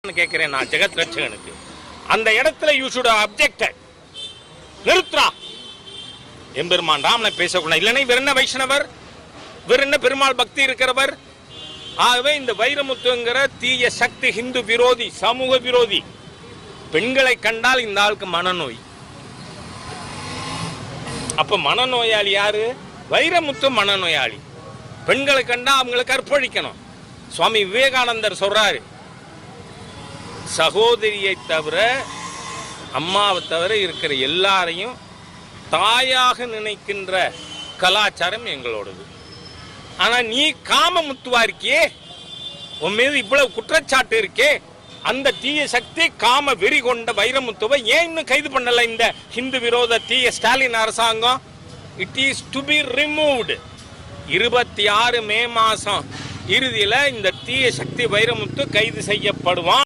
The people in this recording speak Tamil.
கேட்கிறேன் நான் ஜெகத் ரட்சகனுக்கு அந்த இடத்துல யூ ஷுட் அப்ஜெக்ட் நிறுத்துறா எம்பெருமான் ராமனை பேசக்கூடாது இல்லைன்னா இவர் என்ன வைஷ்ணவர் இவர் என்ன பெருமாள் பக்தி இருக்கிறவர் ஆகவே இந்த வைரமுத்துங்கிற தீய சக்தி ஹிந்து விரோதி சமூக விரோதி பெண்களை கண்டால் இந்த ஆளுக்கு மனநோய் அப்ப மனநோயாளி யாரு வைரமுத்து மனநோயாளி பெண்களை கண்டா அவங்களுக்கு அர்ப்பணிக்கணும் சுவாமி விவேகானந்தர் சொல்றாரு சகோதரியை தவிர அம்மாவை தவிர இருக்கிற எல்லாரையும் தாயாக நினைக்கின்ற கலாச்சாரம் எங்களோடது ஆனா நீ காம முத்துவா இருக்கியே உன் மீது இவ்வளவு குற்றச்சாட்டு இருக்கே அந்த தீய சக்தி காம வெறி கொண்ட வைரமுத்துவை ஏன் இன்னும் கைது பண்ணல இந்த ஹிந்து விரோத தீய ஸ்டாலின் அரசாங்கம் it is to be removed 26 மே மாசம் இறுதியில இந்த தீய சக்தி வைரமுத்து கைது செய்யப்படுவான்